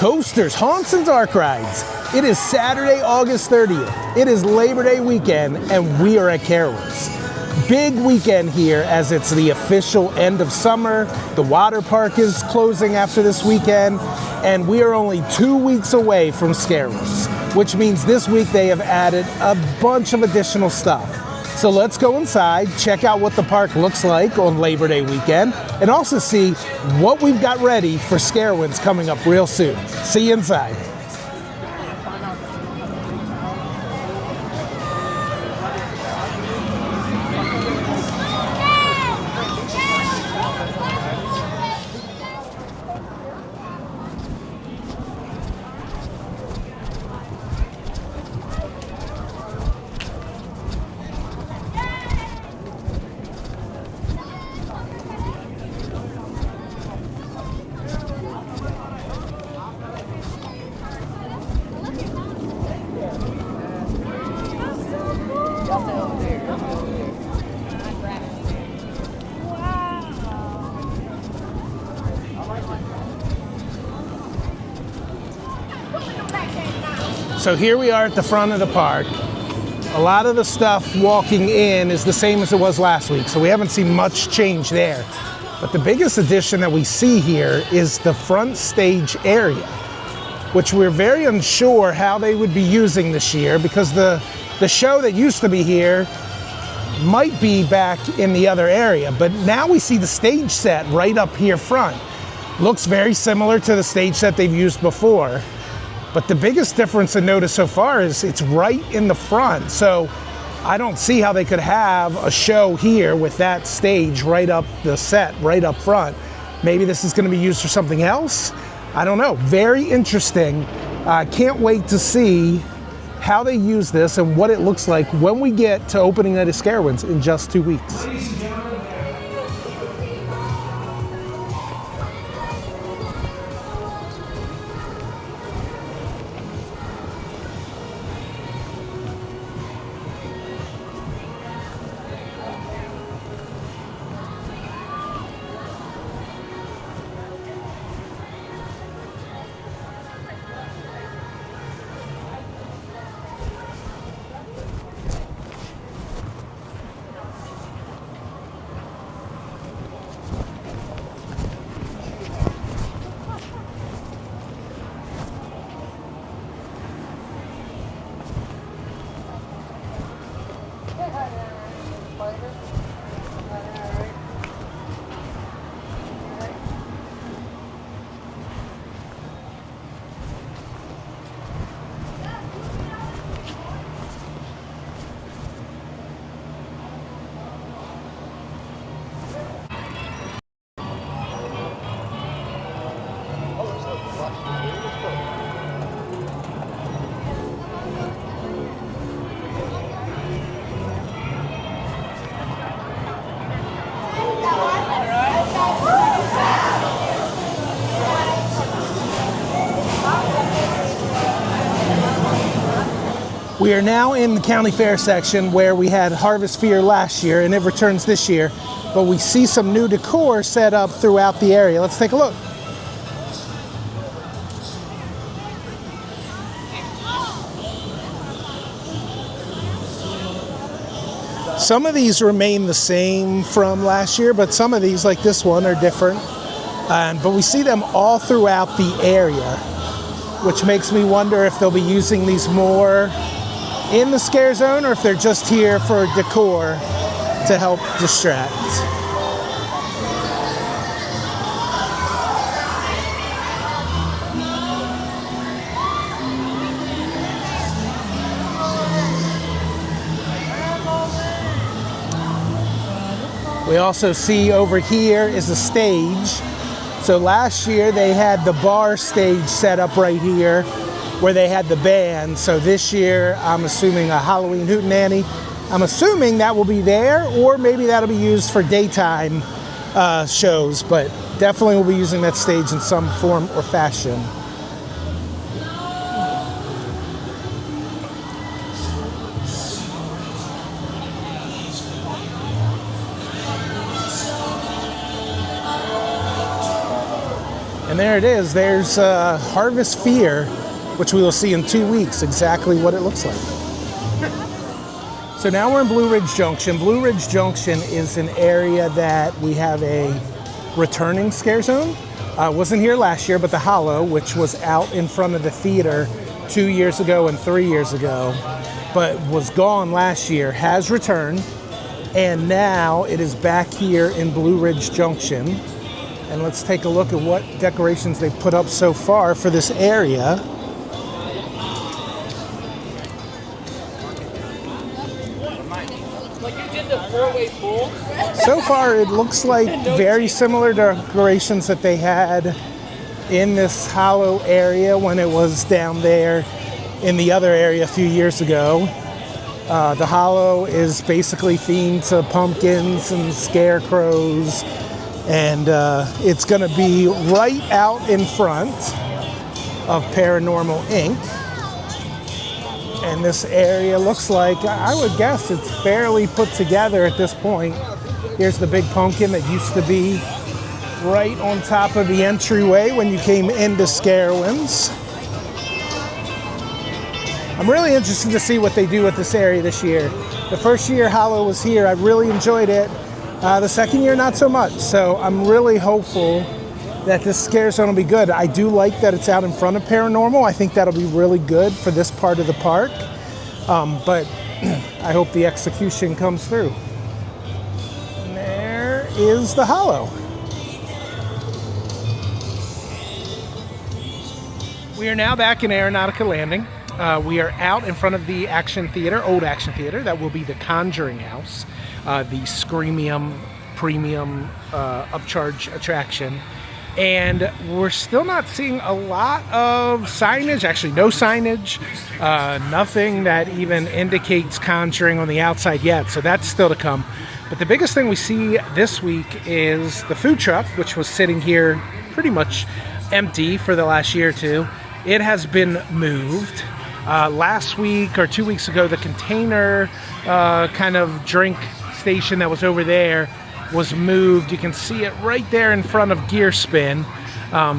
Coasters, Haunts, and Dark Rides. It is Saturday, August 30th. It is Labor Day weekend, and we are at Carowinds. Big weekend here as it's the official end of summer. The water park is closing after this weekend, and we are only 2 weeks away from Carowinds, which means this week they have added a bunch of additional stuff. So let's go inside, check out what the park looks like on Labor Day weekend, and also see what we've got ready for Carowinds coming up real soon. See you inside. So here we are at the front of the park. A lot of the stuff walking in is the same as it was last week, so we haven't seen much change there. But the biggest addition that we see here is the front stage area, which we're very unsure how they would be using this year, because the show that used to be here might be back in the other area. But now we see the stage set right up here front. Looks very similar to the stage set they've used before. But the biggest difference to notice so far is it's right in the front. So I don't see how they could have a show here with that stage right up the set, right up front. Maybe this is going to be used for something else. I don't know. Very interesting. Can't wait to see how they use this and what it looks like when we get to opening night of Carowinds in just 2 weeks. We are now in the county fair section where we had Harvest Fear last year, and it returns this year. But we see some new decor set up throughout the area. Let's take a look. Some of these remain the same from last year, but some of these, like this one, are different. But we see them all throughout the area, which makes me wonder if they'll be using these more in the scare zone, or if they're just here for decor to help distract. We also see over here is a stage. So last year they had the bar stage set up right here where they had the band. So this year, I'm assuming a Halloween hootenanny. I'm assuming that will be there, or maybe that'll be used for daytime shows, but definitely we'll be using that stage in some form or fashion. And there it is. There's Harvest Fear, which we will see in 2 weeks, exactly what it looks like. So now we're in Blue Ridge Junction. Blue Ridge Junction is an area that we have a returning scare zone. Wasn't here last year, but the Hollow, which was out in front of the theater 2 years ago and 3 years ago, but was gone last year, has returned. And now it is back here in Blue Ridge Junction. And let's take a look at what decorations they've put up so far for this area. Like you did the 4-way pool? So far, it looks like very similar decorations that they had in this Hollow area when it was down there in the other area a few years ago. The Hollow is basically themed to pumpkins and scarecrows. And it's going to be right out in front of Paranormal Inc. And this area looks like, I would guess it's fairly put together at this point. Here's the big pumpkin that used to be right on top of the entryway when you came into Carowinds. I'm really interested to see what they do with this area this year. The first year Hollow was here, I really enjoyed it. The second year, not so much. So I'm really hopeful that this scare zone will be good. I do like that it's out in front of Paranormal. I think that'll be really good for this part of the park. But I hope the execution comes through. And there is the Hollow. We are now back in Aeronautica Landing. We are out in front of the Action Theater, old Action Theater. That will be the Conjuring House, the Screamium premium upcharge attraction. And we're still not seeing a lot of signage, actually no signage, nothing that even indicates Conjuring on the outside yet, so that's still to come. But the biggest thing we see this week is the food truck, which was sitting here pretty much empty for the last year or two. It has been moved. Last week or 2 weeks ago, the container kind of drink station that was over there was moved. You can see it right there in front of Gear Spin.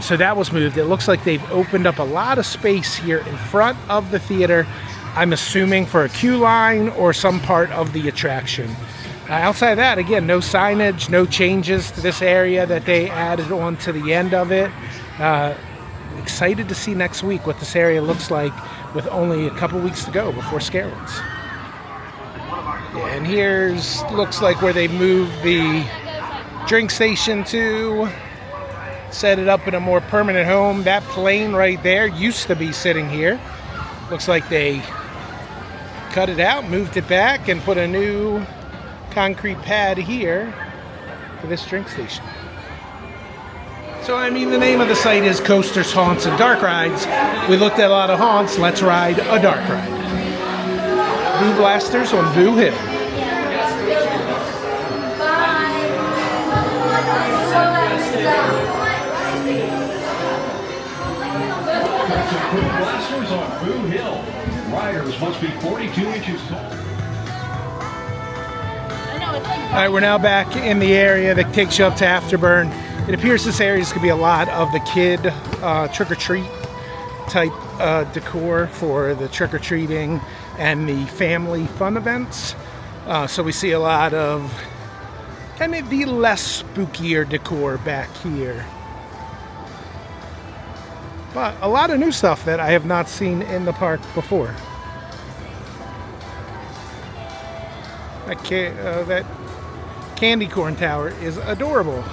So that was moved. It looks like they've opened up a lot of space here in front of the theater. I'm assuming for a queue line or some part of the attraction. Outside of that, again, no signage, no changes to this area that they added on to the end of it. Excited to see next week what this area looks like with only a couple weeks to go before Carowinds. Yeah, and here's looks like where they moved the drink station to, set it up in a more permanent home. That plane right there used to be sitting here. Looks like they cut it out, moved it back, and put a new concrete pad here for this drink station. So, I mean, the name of the site is Coasters, Haunts, and Dark Rides. We looked at a lot of haunts. Let's ride a dark ride. Boo Blasters on Boo Hill. Boo Blasters on Boo Hill. Riders must be 42 inches tall. All right, we're now back in the area that takes you up to Afterburn. It appears this area is going to be a lot of the kid trick-or-treat type decor for the trick-or-treating and the family fun events. So we see a lot of kind of the less spookier decor back here. But a lot of new stuff that I have not seen in the park before. That candy corn tower is adorable.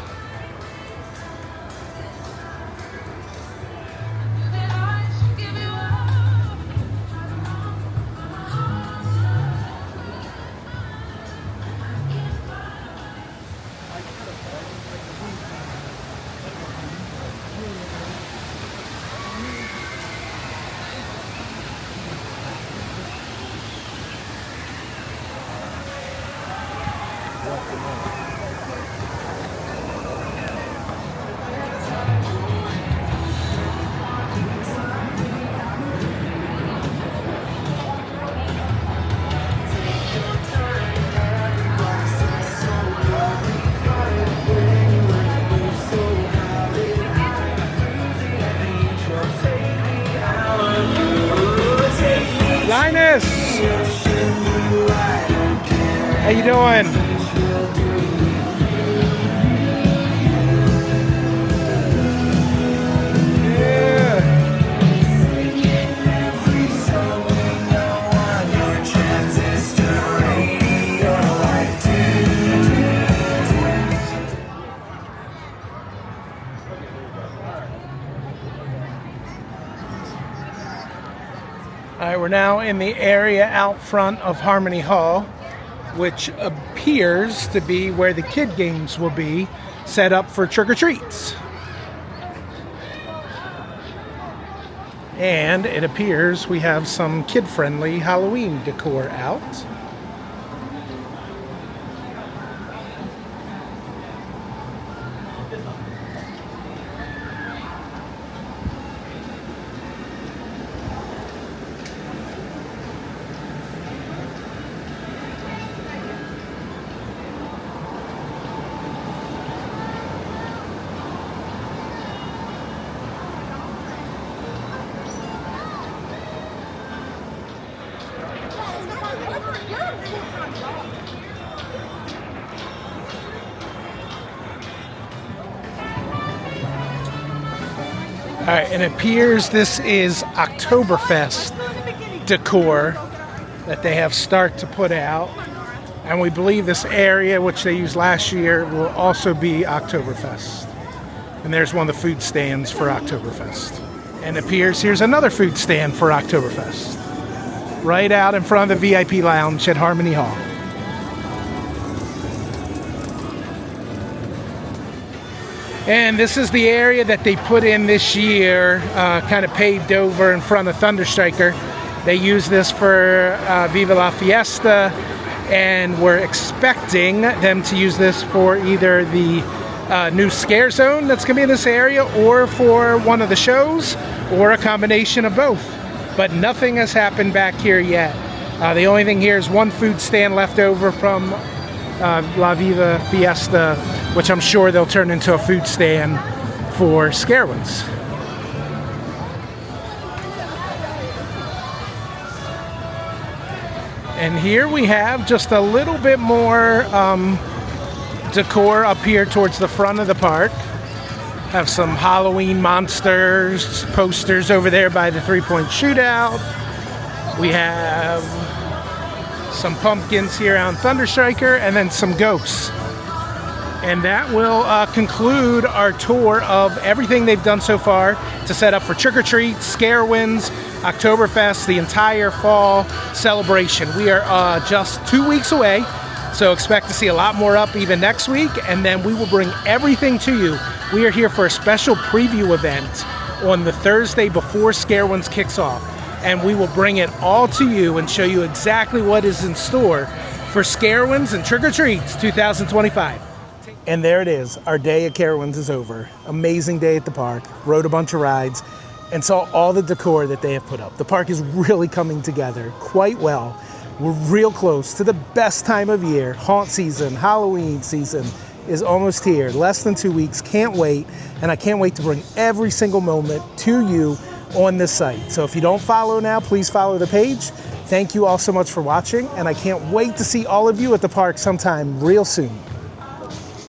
How you doing? All right, we're now in the area out front of Harmony Hall, which appears to be where the kid games will be set up for trick-or-treats. And it appears we have some kid-friendly Halloween decor out. All right, and it appears this is Oktoberfest decor that they have start to put out. And we believe this area, which they used last year, will also be Oktoberfest. And there's one of the food stands for Oktoberfest. And it appears here's another food stand for Oktoberfest, right out in front of the VIP lounge at Harmony Hall. And this is the area that they put in this year, kind of paved over in front of Thunderstriker. They use this for Viva la Fiesta, and we're expecting them to use this for either the new scare zone that's going to be in this area, or for one of the shows, or a combination of both. But nothing has happened back here yet. The only thing here is one food stand left over from La Viva Fiesta, which I'm sure they'll turn into a food stand for Carowinds. And here we have just a little bit more decor up here towards the front of the park. Have some Halloween monsters, posters over there by the three-point shootout. We have some pumpkins here on Thunderstriker, and then some ghosts. And that will conclude our tour of everything they've done so far to set up for trick-or-treats, Carowinds, Oktoberfest, the entire fall celebration. We are just 2 weeks away, so expect to see a lot more up even next week, and then we will bring everything to you. We are here for a special preview event on the Thursday before Carowinds kicks off, and we will bring it all to you and show you exactly what is in store for Carowinds and Trick-or-Treats 2025. And there it is. Our day at Carowinds is over. Amazing day at the park. Rode a bunch of rides and saw all the decor that they have put up. The park is really coming together quite well. We're real close to the best time of year. Haunt season, Halloween season is almost here. Less than 2 weeks. Can't wait. And I can't wait to bring every single moment to you on this site. So if you don't follow now, please follow the page. Thank you all so much for watching, and I can't wait to see all of you at the park sometime real soon.